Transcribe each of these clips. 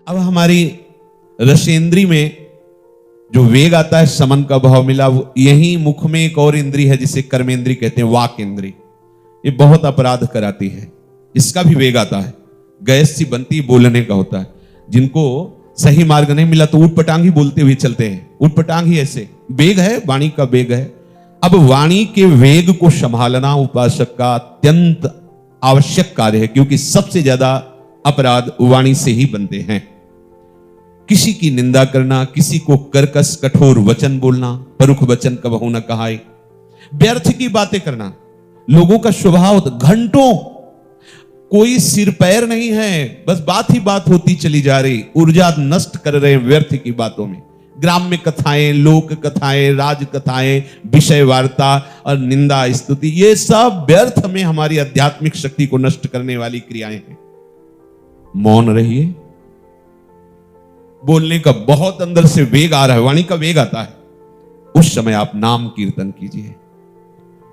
अब हमारी रसेंद्री में जो वेग आता है, समन का भाव मिला, वो यही मुख में एक और इंद्री है जिसे कर्मेंद्री कहते हैं, वाक इंद्री। ये बहुत अपराध कराती है, इसका भी वेग आता है, गैस सी बनती बोलने का होता है। जिनको सही मार्ग नहीं मिला तो उठपटांग ही बोलते हुए चलते हैं, उठपटांग ही, ऐसे वेग है, वाणी का वेग है। अब वाणी के वेग को संभालना उपासक का अत्यंत आवश्यक कार्य है, क्योंकि सबसे ज्यादा अपराध वाणी से ही बनते हैं। किसी की निंदा करना, किसी को कर्कश कठोर वचन बोलना, परुख वचन कबहू न कहाए, व्यर्थ की बातें करना। लोगों का स्वभाव घंटों कोई सिर पैर नहीं है, बस बात ही बात होती चली जा रही, ऊर्जा नष्ट कर रहे हैं व्यर्थ की बातों में। ग्राम्य कथाएं, लोक कथाएं, राज कथाएं, विषय वार्ता और निंदा स्तुति, ये सब व्यर्थ में हमारी आध्यात्मिक शक्ति को नष्ट करने वाली क्रियाएं हैं। मौन रहिए। बोलने का बहुत अंदर से वेग आ रहा है, वाणी का वेग आता है, उस समय आप नाम कीर्तन कीजिए,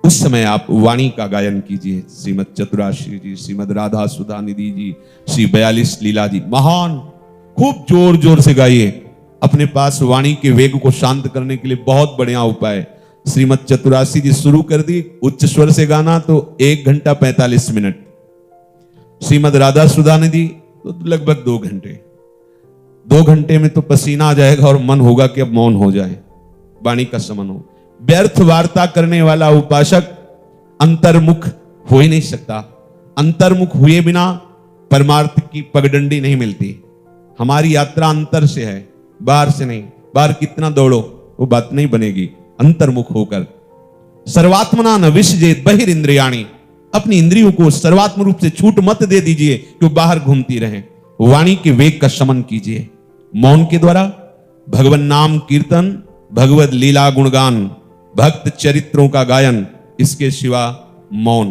उस समय आप वाणी का गायन कीजिए। श्रीमद चतुराश्री जी, श्रीमद राधा सुधा निधि जी, श्री 42 लीला जी, महान, खूब जोर जोर से गाइए। अपने पास वाणी के वेग को शांत करने के लिए बहुत बढ़िया उपाय। श्रीमद चतुराश्री जी शुरू कर दी, उच्च स्वर से गाना तो 1 घंटा 45 मिनट। श्रीमद राधा सुधा निधि तो लगभग 2 घंटे। 2 घंटे में तो पसीना आ जाएगा और मन होगा कि अब मौन हो जाए, वाणी का समन हो। व्यर्थ वार्ता करने वाला उपासक अंतर्मुख हो ही नहीं सकता। अंतर्मुख हुए बिना परमार्थ की पगडंडी नहीं मिलती। हमारी यात्रा अंतर से है, बाहर से नहीं। बाहर कितना दौड़ो वो बात नहीं बनेगी, अंतर्मुख होकर। सर्वात्मना न विसजेत बहिरिंद्रियाणि, अपनी इंद्रियों को सर्वात्म रूप से छूट मत दे दीजिए कि बाहर घूमती रहें। वाणी के वेग का शमन कीजिए मौन के द्वारा। भगवान नाम कीर्तन, भगवत लीला गुणगान, भक्त चरित्रों का गायन, इसके सिवा मौन।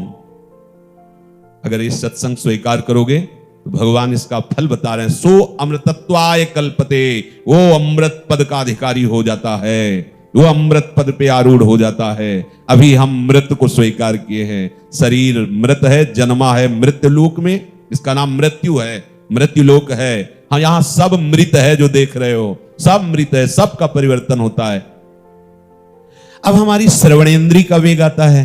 अगर ये सत्संग स्वीकार करोगे तो भगवान इसका फल बता रहे हैं। सो अमृतत्वाय कल्पते, वो अमृत पद का अधिकारी हो जाता है, वो अमृत पद पे आरूढ़ हो जाता है। अभी हम मृत को स्वीकार किए हैं। शरीर मृत है, जन्मा है मृत्यु लोक में, इसका नाम मृत्यु है, मृत्यु लोक है। हाँ, यहां सब मृत है, जो देख रहे हो सब मृत है, सबका परिवर्तन होता है। अब हमारी श्रवणेंद्री का वेग आता है।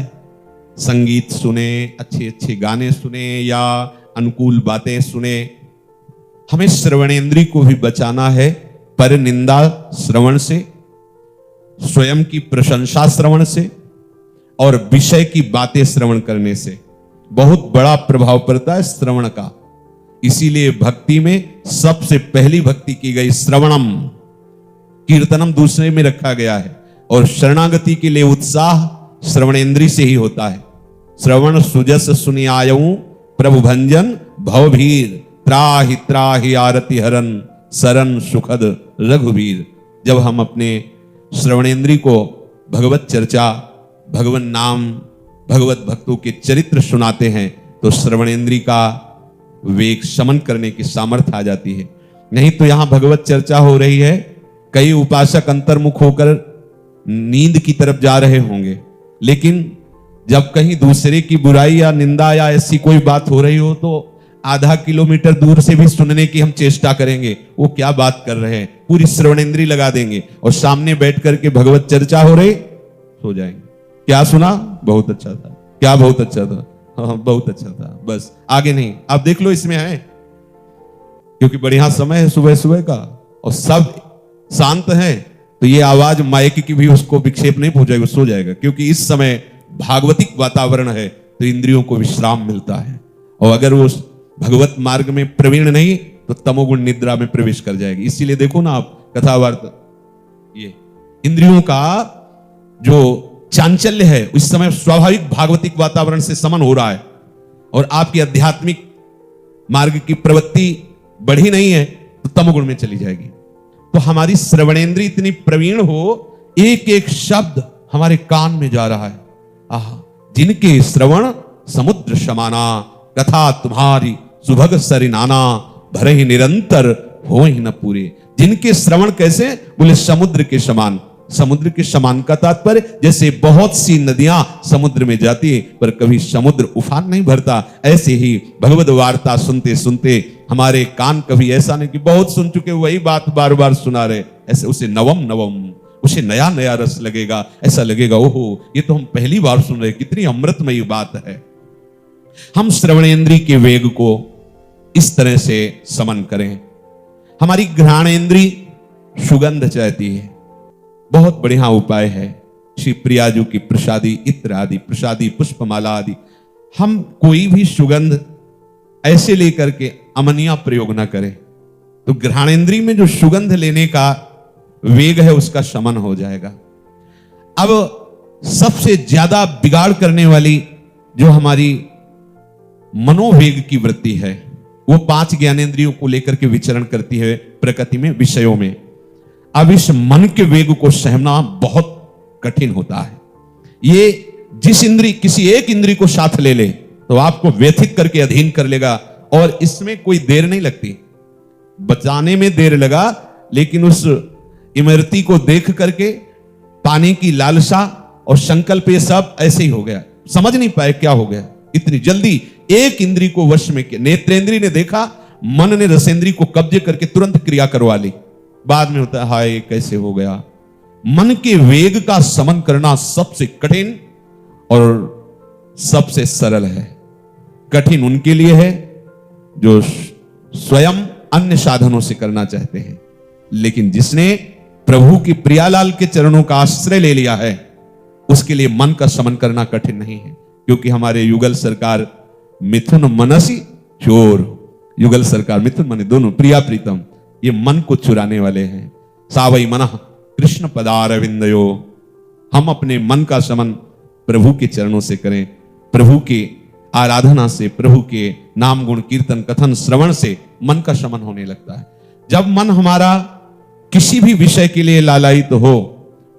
संगीत सुने, अच्छे अच्छे गाने सुने या अनुकूल बातें सुने। हमें श्रवणेंद्री को भी बचाना है पर निंदा श्रवण से, स्वयं की प्रशंसा श्रवण से और विषय की बातें श्रवण करने से। बहुत बड़ा प्रभाव पड़ता है श्रवण का। इसीलिए भक्ति में सबसे पहली भक्ति की गई श्रवणम, कीर्तनम दूसरे में रखा गया है। और शरणागति के लिए उत्साह श्रवणेंद्री से ही होता है। श्रवण सुजस सुनियायऊ प्रभु भंजन भवभीर, त्राहि त्राहि आरति हरन सरन सुखद रघुवीर। जब हम अपने श्रवणेंद्री को भगवत चर्चा, भगवन नाम, भगवत भक्तों के चरित्र सुनाते हैं तो श्रवणेंद्री का वेग शमन करने की सामर्थ्य आ जाती है। नहीं तो यहां भगवत चर्चा हो रही है, कई उपासक अंतर्मुख होकर नींद की तरफ जा रहे होंगे, लेकिन जब कहीं दूसरे की बुराई या निंदा या ऐसी कोई बात हो रही हो तो आधा किलोमीटर दूर से भी सुनने की हम चेष्टा करेंगे, वो क्या बात कर रहे हैं, पूरी श्रवणेंद्री लगा देंगे। और सामने बैठ करके भगवत चर्चा हो रही, सो जाएंगे। क्या सुना? बहुत अच्छा था। क्या बहुत अच्छा था? हाँ, बहुत अच्छा था, बस आगे नहीं। आप देख लो इसमें है, क्योंकि बढ़िया समय है सुबह सुबह का और सब शांत है, तो ये आवाज माइक की भी उसको विक्षेप नहीं पहुंचाएगी, सो जाएगा। क्योंकि इस समय भागवतिक वातावरण है तो इंद्रियों को विश्राम मिलता है। और अगर वो भगवत मार्ग में प्रवीण नहीं तो तमोगुण निद्रा में प्रवेश कर जाएगी। इसीलिए देखो ना आप कथावार्ता, ये इंद्रियों का जो चांचल्य है उस समय स्वाभाविक भागवतिक वातावरण से समन हो रहा है और आपकी आध्यात्मिक मार्ग की प्रवृत्ति बढ़ी नहीं है तो तमोगुण में चली जाएगी। तो हमारी श्रवणेंद्री इतनी प्रवीण हो, एक एक शब्द हमारे कान में जा रहा है। आहा, जिनके श्रवण समुद्र समाना, कथा तुम्हारी सुभग सरिनाना, भरे ही निरंतर हो ही न पूरे। जिनके श्रवण कैसे? बोले समुद्र के समान। समुद्र के समान का तात्पर्य जैसे बहुत सी नदियां समुद्र में जाती है पर कभी समुद्र उफान नहीं भरता, ऐसे ही भगवद वार्ता सुनते सुनते हमारे कान कभी ऐसा नहीं कि बहुत सुन चुके वही बात बार बार सुना रहे, ऐसे उसे नवम नवम, उसे नया नया रस लगेगा, ऐसा लगेगा ओहो ये तो हम पहली बार सुन रहे, कितनी अमृतमयी बात है। हम श्रवणेंद्री के वेग को इस तरह से समन करें। हमारी घ्राणेंद्री सुगंध चाहती है, बहुत बढ़िया उपाय है श्री प्रियाजू की प्रसादी इत्र आदि, प्रसादी पुष्पमाला आदि। हम कोई भी सुगंध ऐसे लेकर के अमनिया प्रयोग ना करें तो घ्राणेंद्री में जो सुगंध लेने का वेग है उसका शमन हो जाएगा। अब सबसे ज्यादा बिगाड़ करने वाली जो हमारी मनोवेग की वृत्ति है वो 5 ज्ञानेंद्रियों को लेकर के विचरण करती है प्रकृति में, विषयों में। अब इस मन के वेग को सहना बहुत कठिन होता है। ये जिस इंद्री किसी एक इंद्री को साथ ले ले तो आपको व्यथित करके अधीन कर लेगा और इसमें कोई देर नहीं लगती। बचाने में देर लगा लेकिन उस इमरती को देख करके पाने की लालसा और संकल्प ये सब ऐसे ही हो गया, समझ नहीं पाए क्या हो गया। इतनी जल्दी एक इंद्री को वश में किया, नेत्रेंद्री ने देखा, मन ने रसेंद्री को कब्जे करके तुरंत क्रिया करवा ली। बाद में होता है हाय कैसे हो गया। मन के वेग का समन करना सबसे कठिन और सबसे सरल है। कठिन उनके लिए है जो स्वयं अन्य साधनों से करना चाहते हैं, लेकिन जिसने प्रभु की प्रियालाल के चरणों का आश्रय ले लिया है उसके लिए मन का समन करना कठिन नहीं है। क्योंकि हमारे युगल सरकार मिथुन मनसी चोर, युगल सरकार मिथुन मन दोनों प्रिया प्रीतम ये मन को चुराने वाले हैं। सावई मन कृष्ण पदारविंदयो, हम अपने मन का समन प्रभु के चरणों से करें, प्रभु की आराधना से, प्रभु के नाम गुण कीर्तन कथन श्रवण से मन का समन होने लगता है। जब मन हमारा किसी भी विषय के लिए लालायित हो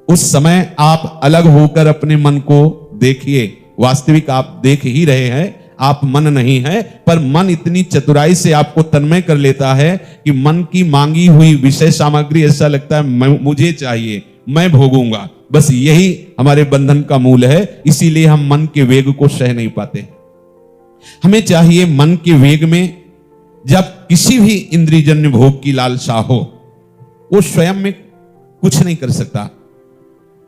उस समय आप अलग होकर अपने मन को देखिए। वास्तविक आप देख ही रहे हैं, आप मन नहीं है, पर मन इतनी चतुराई से आपको तन्मय कर लेता है कि मन की मांगी हुई विषय सामग्री ऐसा लगता है मुझे चाहिए, मैं भोगूंगा। बस यही हमारे बंधन का मूल है, इसीलिए हम मन के वेग को सह नहीं पाते। हमें चाहिए मन के वेग में जब किसी भी इंद्रियजन्य भोग की लालसा हो वो स्वयं में कुछ नहीं कर सकता,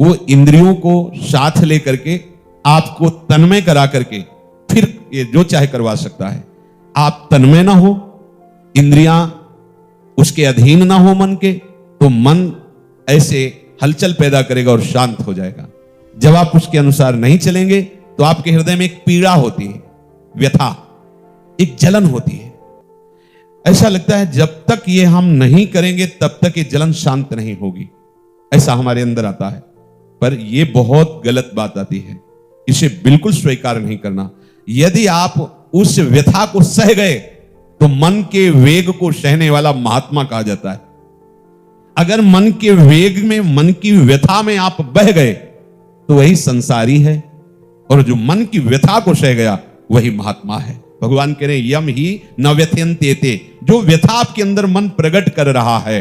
वो इंद्रियों को साथ लेकर के आपको तन्मय करा करके फिर ये जो चाहे करवा सकता है। आप तन्मय ना हो, इंद्रियां उसके अधीन ना हो मन के, तो मन ऐसे हलचल पैदा करेगा और शांत हो जाएगा। जब आप उसके अनुसार नहीं चलेंगे तो आपके हृदय में एक पीड़ा होती है, व्यथा, एक जलन होती है। ऐसा लगता है जब तक ये हम नहीं करेंगे तब तक ये जलन शांत नहीं होगी, ऐसा हमारे अंदर आता है। पर ये बहुत गलत बात आती है, इसे बिल्कुल स्वीकार नहीं करना। यदि आप उस व्यथा को सह गए तो मन के वेग को सहने वाला महात्मा कहा जाता है। अगर मन के वेग में, मन की व्यथा में आप बह गए तो वही संसारी है, और जो मन की व्यथा को सह गया वही महात्मा है। भगवान कह रहे यम ही न व्यथयन्ते, जो व्यथा आपके अंदर मन प्रकट कर रहा है,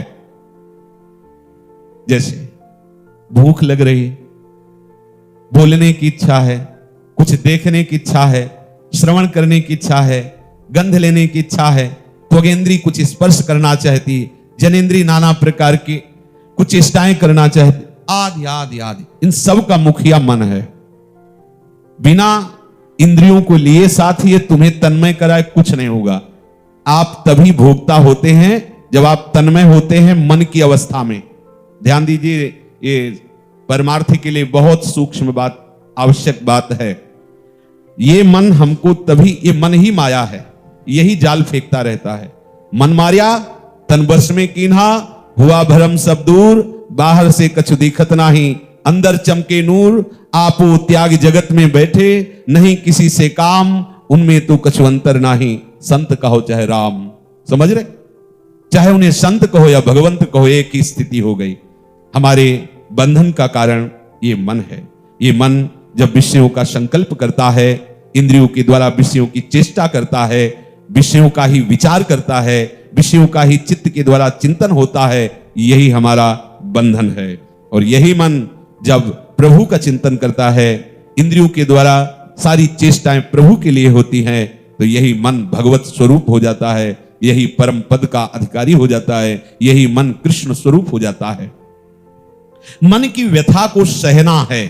जैसे भूख लग रही है, बोलने की इच्छा है, कुछ देखने की इच्छा है, श्रवण करने की इच्छा है, गंध लेने की इच्छा है, त्वगेंद्री कुछ स्पर्श करना चाहती, जनेन्द्री नाना प्रकार की कुछ चेष्टाएं करना चाहती, आदि आदि आदि, इन सब का मुखिया मन है। बिना इंद्रियों को लिए साथ ये तुम्हें तन्मय कराए कुछ नहीं होगा। आप तभी भोक्ता होते हैं जब आप तन्मय होते हैं मन की अवस्था में। ध्यान दीजिए, ये परमार्थ के लिए बहुत सूक्ष्म बात, आवश्यक बात है। ये मन हमको तभी, ये मन ही माया है, यही जाल फेंकता रहता है। मन मारिया तन बस में कीन्हा, हुआ भरम सब दूर, बाहर से कछु दिखत नाही, अंदर चमके नूर, आपो त्याग जगत में बैठे, नहीं किसी से काम, उनमें तो कछु अंतर नाही, संत कहो चाहे राम। समझ रहे, चाहे उन्हें संत कहो या भगवंत कहो, एक ही स्थिति हो गई। हमारे बंधन का कारण ये मन है। ये मन जब विषयों का संकल्प करता है, इंद्रियों के द्वारा विषयों की चेष्टा करता है, विषयों का ही विचार करता है, विषयों का ही चित्त के द्वारा चिंतन होता है, यही हमारा बंधन है। और यही मन जब प्रभु का चिंतन करता है, इंद्रियों के द्वारा सारी चेष्टाएं प्रभु के लिए होती हैं, तो यही मन भगवत स्वरूप हो जाता है, यही परम पद का अधिकारी हो जाता है, यही मन कृष्ण स्वरूप हो जाता है। मन की व्यथा को सहना है,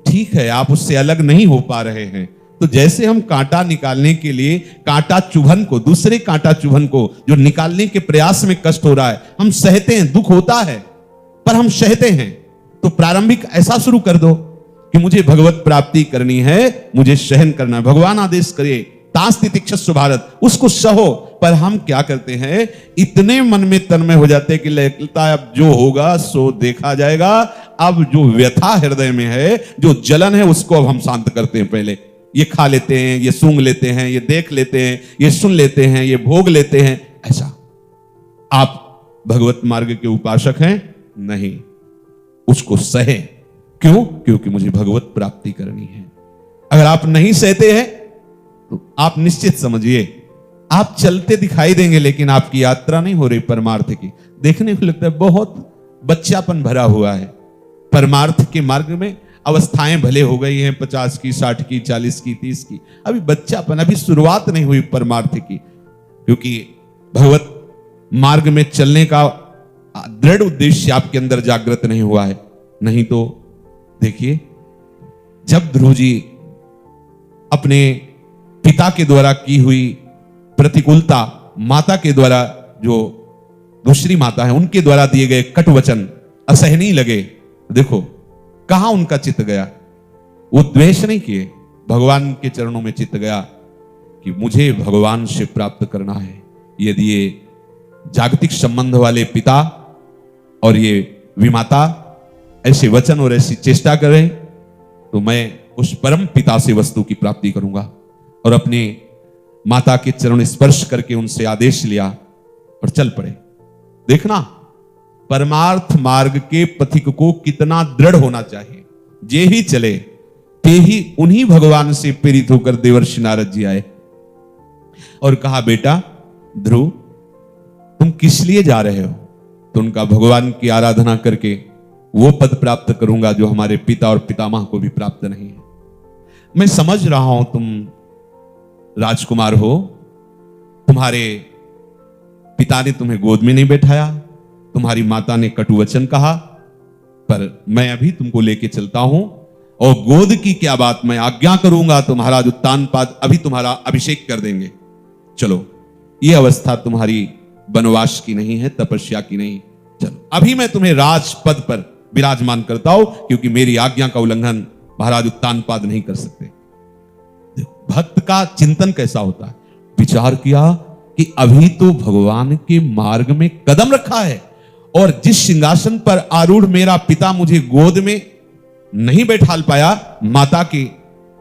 ठीक है, आप उससे अलग नहीं हो पा रहे हैं, तो जैसे हम कांटा निकालने के लिए कांटा चुभन को, दूसरे कांटा चुभन को जो निकालने के प्रयास में कष्ट हो रहा है, हम सहते हैं, दुख होता है, पर हम सहते हैं। तो प्रारंभिक ऐसा शुरू कर दो कि मुझे भगवत प्राप्ति करनी है, मुझे सहन करना है, भगवान आदेश करे तास्ति तितिक्षस्व भारत, उसको सहो। पर हम क्या करते हैं, इतने मन में तन्मय हो जाते हैं कि लगता है अब जो होगा सो देखा जाएगा। अब जो व्यथा हृदय में है, जो जलन है, उसको अब हम शांत करते हैं। पहले ये खा लेते हैं, ये सूंघ लेते हैं, ये देख लेते हैं, ये सुन लेते हैं, ये भोग लेते हैं। ऐसा आप भगवत मार्ग के उपासक हैं नहीं, उसको सहे। क्यों? क्योंकि मुझे भगवत प्राप्ति करनी है। अगर आप नहीं सहते हैं तो आप निश्चित समझिए आप चलते दिखाई देंगे, लेकिन आपकी यात्रा नहीं हो रही परमार्थ की। देखने को लगता है बहुत बच्चापन भरा हुआ है परमार्थ के मार्ग में। अवस्थाएं भले हो गई हैं 50 की, 60 की, 40 की, 30 की, अभी बच्चापन, अभी शुरुआत नहीं हुई परमार्थ की। क्योंकि भगवत मार्ग में चलने का दृढ़ उद्देश्य आपके अंदर जागृत नहीं हुआ है। नहीं तो देखिए, जब ध्रुव जी अपने पिता के द्वारा की हुई प्रतिकूलता, माता के द्वारा, जो दूसरी माता है उनके द्वारा दिए गए कटु वचन असहनीय लगे, देखो कहां उनका चित्त गया। वो द्वेष नहीं किए, भगवान के चरणों में चित्त गया कि मुझे भगवान से प्राप्त करना है। यदि ये जागतिक संबंध वाले पिता और ये विमाता ऐसे वचन और ऐसी चेष्टा करें, तो मैं उस परम पिता से वस्तु की प्राप्ति करूंगा। और अपने माता के चरण स्पर्श करके उनसे आदेश लिया और चल पड़े। देखना परमार्थ मार्ग के पथिक को कितना दृढ़ होना चाहिए। जे ही चले ते ही उन्हीं भगवान से प्रेरित होकर देवर्षि नारद जी आए और कहा, बेटा ध्रुव तुम किस लिए जा रहे हो? तो उनका, भगवान की आराधना करके वो पद प्राप्त करूंगा जो हमारे पिता और पितामह को भी प्राप्त नहीं है। मैं समझ रहा हूं तुम राजकुमार हो, तुम्हारे पिता ने तुम्हें गोद में नहीं बैठाया, तुम्हारी माता ने कटु वचन कहा, पर मैं अभी तुमको लेके चलता हूं और गोद की क्या बात, मैं आज्ञा करूंगा तो महाराज उत्तानपाद अभी तुम्हारा अभिषेक कर देंगे। चलो, ये अवस्था तुम्हारी वनवास की नहीं है, तपस्या की नहीं। चलो अभी मैं तुम्हें राजपद पर विराजमान करता हूं, क्योंकि मेरी आज्ञा का उल्लंघन महाराज उत्तानपाद नहीं कर सकते। भक्त का चिंतन कैसा होता है? विचार किया कि अभी तो भगवान के मार्ग में कदम रखा है और जिस सिंहासन पर आरूढ़ मेरा पिता मुझे गोद में नहीं बैठा पाया, माता की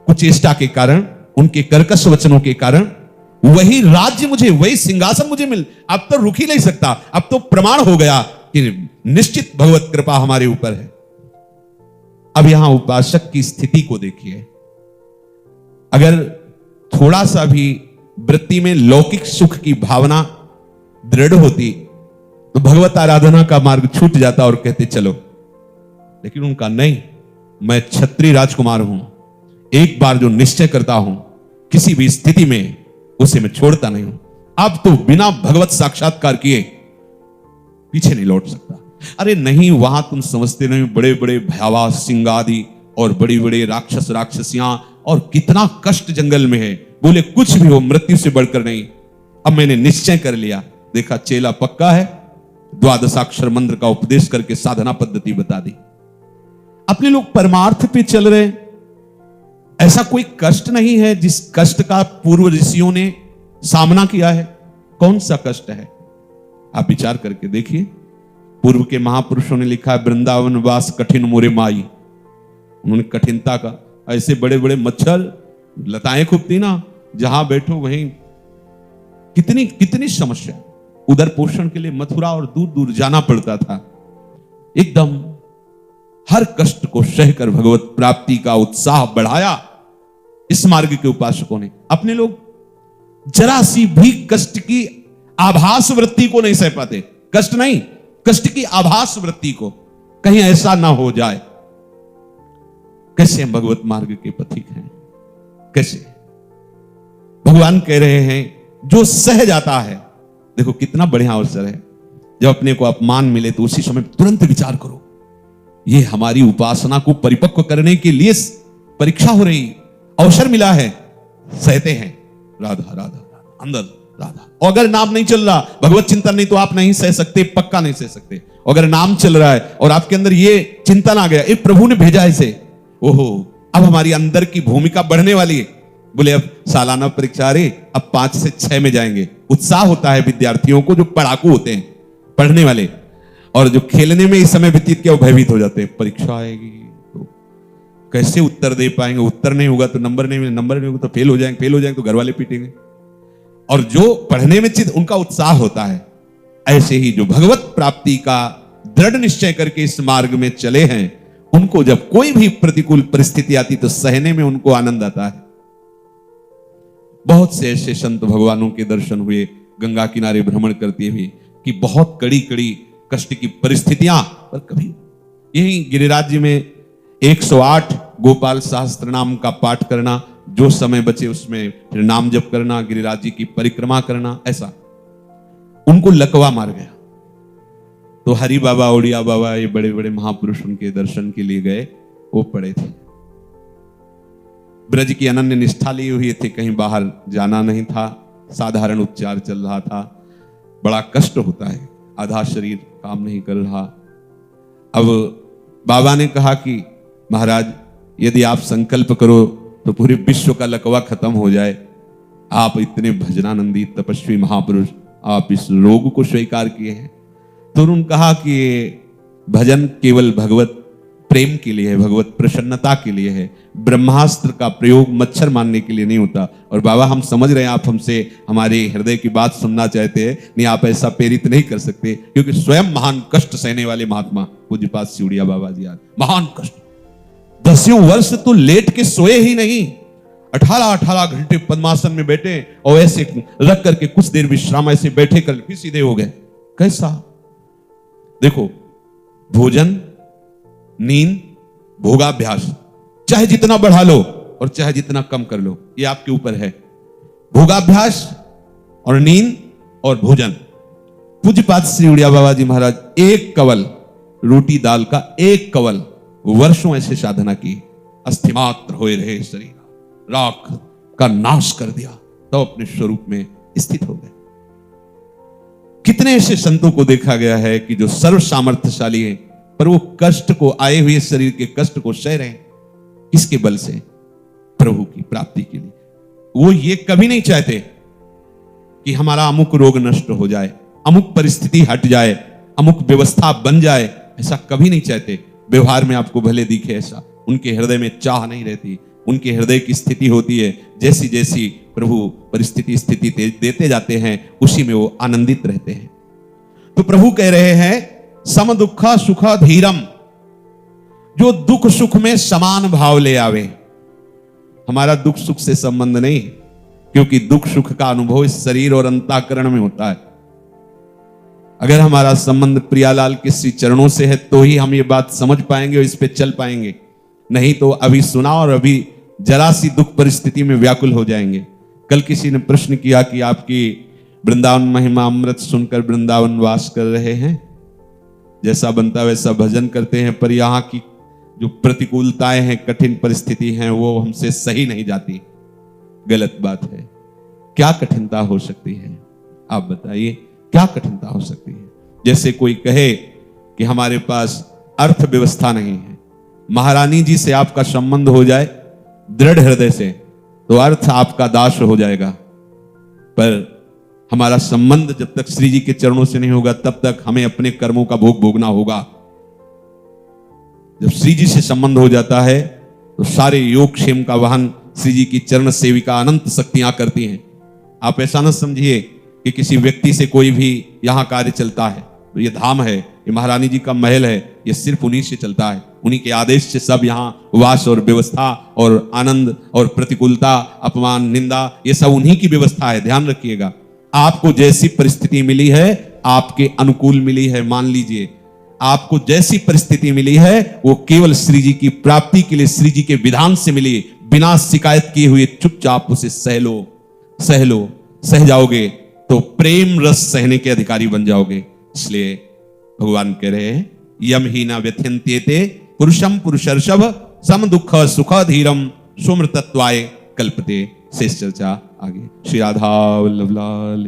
कुचेष्टा के कारण, उनके कर्कश वचनों के कारण, वही राज्य मुझे, वही सिंहासन मुझे मिल, अब तो रुक ही नहीं सकता। अब तो प्रमाण हो गया कि निश्चित भगवत कृपा हमारे ऊपर है। अब यहां उपासक की स्थिति को देखिए। अगर थोड़ा सा भी वृत्ति में लौकिक सुख की भावना दृढ़ होती तो भगवत आराधना का मार्ग छूट जाता और कहते चलो। लेकिन उनका नहीं, मैं क्षत्रिय राजकुमार हूं, एक बार जो निश्चय करता हूं किसी भी स्थिति में उसे मैं छोड़ता नहीं हूं। अब तो बिना भगवत साक्षात्कार किए पीछे नहीं लौट सकता। अरे नहीं, वहां तुम समझते नहीं, बड़े बड़े भयावह सिंह आदि और बड़ी बड़े राक्षस राक्षसियां और कितना कष्ट जंगल में है। बोले कुछ भी हो, मृत्यु से बढ़कर नहीं। अब मैंने निश्चय कर लिया, देखा चेला पक्का है, द्वादशाक्षर मंत्र का उपदेश करके साधना पद्धति बता दी। अपने लोग परमार्थ पे चल रहे। ऐसा कोई कष्ट नहीं है जिस कष्ट का पूर्व ऋषियों ने सामना किया है। कौन सा कष्ट है? आप विचार करके देखिए। पूर्व के महापुरुषों ने लिखा है, वृंदावन वास कठिन मोरे माई। उन्होंने कठिनता का, ऐसे बड़े बड़े मच्छर लताएं खूबती ना, जहां बैठो वहीं कितनी कितनी समस्या। उधर पोषण के लिए मथुरा और दूर दूर जाना पड़ता था। एकदम हर कष्ट को सहकर भगवत प्राप्ति का उत्साह बढ़ाया इस मार्ग के उपासकों ने। अपने लोग जरा सी भी कष्ट की आभास वृत्ति को नहीं सह पाते। कष्ट नहीं, कष्ट की आभास वृत्ति को। कहीं ऐसा ना हो जाए। कैसे हम भगवत मार्ग के पथिक हैं? कैसे? भगवान कह रहे हैं जो सह जाता है, देखो कितना बढ़िया अवसर है, जब अपने को अपमान मिले तो उसी समय तुरंत विचार करो, ये हमारी उपासना को परिपक्व करने के लिए परीक्षा हो रही, अवसर मिला है, सहते हैं। राधा राधा राधा, अंदर राधा। और अगर नाम नहीं चल रहा, भगवत चिंतन नहीं, तो आप नहीं सह सकते, पक्का नहीं सह सकते। अगर नाम चल रहा है और आपके अंदर ये चिंतन आ गया, एक प्रभु ने भेजा इसे, ओहो अब हमारी अंदर की भूमिका बढ़ने वाली है। बोले अब सालाना परीक्षा रे, अब 5 से 6 में जाएंगे। उत्साह होता है विद्यार्थियों को जो पढ़ाकू होते हैं, पढ़ने वाले, और जो खेलने में इस समय व्यतीत किया वो भयभीत हो जाते हैं। परीक्षा आएगी तो कैसे उत्तर दे पाएंगे, उत्तर नहीं होगा तो नंबर नहीं मिलेगा, नंबर नहीं होगा तो फेल हो जाएंगे, फेल हो जाएंगे तो घर वाले पीटेंगे। और जो पढ़ने में चित उनका उत्साह होता है, ऐसे ही जो भगवत प्राप्ति का दृढ़ निश्चय करके इस मार्ग में चले हैं, उनको जब कोई भी प्रतिकूल परिस्थिति आती तो सहने में उनको आनंद आता है। बहुत से ऐसे संत भगवानों के दर्शन हुए गंगा किनारे भ्रमण करते हुए कि बहुत कड़ी कड़ी कष्ट की परिस्थितियां, पर कभी यही गिरिराज जी में 108 गोपाल सहस्त्र नाम का पाठ करना, जो समय बचे उसमें फिर नाम जप करना, गिरिराज जी की परिक्रमा करना, ऐसा उनको लकवा मार गया। तो हरि बाबा, ओडिया बाबा, ये बड़े बड़े महापुरुष उनके दर्शन के लिए गए, वो पड़े थे। ब्रज की अनन्य निष्ठा लिए हुए थे, कहीं बाहर जाना नहीं था, साधारण उपचार चल रहा था। बड़ा कष्ट होता है, आधा शरीर काम नहीं कर रहा। अब बाबा ने कहा कि महाराज यदि आप संकल्प करो तो पूरे विश्व का लकवा खत्म हो जाए। आप इतने भजनानंदी तपस्वी महापुरुष, आप इस रोग को स्वीकार किए हैं। तो उन्होंने कहा कि भजन केवल भगवत प्रेम के लिए है, भगवत प्रसन्नता के लिए है। ब्रह्मास्त्र का प्रयोग मच्छर मारने के लिए नहीं होता। और बाबा हम समझ रहे हैं आप हमसे हमारे हृदय की बात सुनना चाहते हैं, नहीं आप ऐसा प्रेरित नहीं कर सकते, क्योंकि स्वयं महान कष्ट सहने वाले महात्मा पूज्यपाद सिउड़िया बाबा जी आज महान कष्ट, 10 वर्ष तो लेट के सोए ही नहीं, 18 घंटे पद्मासन में बैठे और ऐसे रख करके कुछ देर विश्राम, ऐसे बैठे कर फिर सीधे हो गए। कैसा? देखो, भोजन, नींद, भोगाभ्यास चाहे जितना बढ़ा लो और चाहे जितना कम कर लो, ये आपके ऊपर है। भोगाभ्यास और नींद और भोजन। पूज्यपाद श्री उड़िया बाबा जी महाराज एक कवल रोटी दाल का एक कवल वर्षों ऐसे साधना की, अस्थिमात्र होए रहे शरीर, राख का नाश कर दिया, तो अपने स्वरूप में स्थित हो गए। कितने ऐसे संतों को देखा गया है कि जो सर्व सामर्थ्यशाली हैं, पर वो कष्ट को, आए हुए शरीर के कष्ट को सह रहे हैं। किसके बल से? प्रभु की प्राप्ति के लिए। वो ये कभी नहीं चाहते कि हमारा अमुक रोग नष्ट हो जाए, अमुक परिस्थिति हट जाए, अमुक व्यवस्था बन जाए, ऐसा कभी नहीं चाहते। व्यवहार में आपको भले दिखे ऐसा, उनके हृदय में चाह नहीं रहती। उनके हृदय की स्थिति होती है, जैसी जैसी प्रभु परिस्थिति स्थिति देते जाते हैं, उसी में वो आनंदित रहते हैं। तो प्रभु कह रहे हैं सम दुखा सुखा धीरम, जो दुख सुख में समान भाव ले आवे। हमारा दुख सुख से संबंध नहीं, क्योंकि दुख सुख का अनुभव इस शरीर और अंतःकरण में होता है। अगर हमारा संबंध प्रियालाल के श्री चरणों से है तो ही हम ये बात समझ पाएंगे और इस पे चल पाएंगे, नहीं तो अभी सुना और अभी जरा सी दुख परिस्थिति में व्याकुल हो जाएंगे। कल किसी ने प्रश्न किया कि आपकी वृंदावन महिमा अमृत सुनकर वृंदावन वास कर रहे हैं, जैसा बनता वैसा भजन करते हैं, पर यहाँ की जो प्रतिकूलताएं हैं, कठिन परिस्थिति हैं, वो हमसे सही नहीं जाती। गलत बात है। क्या कठिनता हो सकती है? आप बताइए, क्या कठिनता हो सकती है? जैसे कोई कहे कि हमारे पास अर्थव्यवस्था नहीं है, महारानी जी से आपका संबंध हो जाए दृढ़ हृदय से तो अर्थ आपका दास हो जाएगा, पर हमारा संबंध जब तक श्री जी के चरणों से नहीं होगा तब तक हमें अपने कर्मों का भोग भोगना होगा। जब श्री जी से संबंध हो जाता है तो सारे योग क्षेम का वहन श्री जी की चरण सेविका अनंत शक्तियां करती हैं। आप ऐसा न समझिए कि किसी व्यक्ति से कोई भी यहां कार्य चलता है, तो ये धाम है, ये महारानी जी का महल है, ये सिर्फ उन्हीं से चलता है, उन्हीं के आदेश से सब यहाँ वास और व्यवस्था और आनंद और प्रतिकूलता, अपमान, निंदा, ये सब उन्हीं की व्यवस्था है। ध्यान रखिएगा, आपको जैसी परिस्थिति मिली है आपके अनुकूल मिली है, मान लीजिए। आपको जैसी परिस्थिति मिली है वो केवल श्री जी की प्राप्ति के लिए श्री जी के विधान से मिली, बिना शिकायत किए हुए चुपचाप उसे सह लो, सह जाओगे तो प्रेम रस सहने के अधिकारी बन जाओगे। इसलिए भगवान कह रहे हैं यम ही न व्यथ्यन्त्येते पुरुषम पुरुषर्षभ सम दुख सुख धीरम सुमृतत्वाय कल्पते। शेष चर्चा आगे। श्री राधा वल्लभ लाल।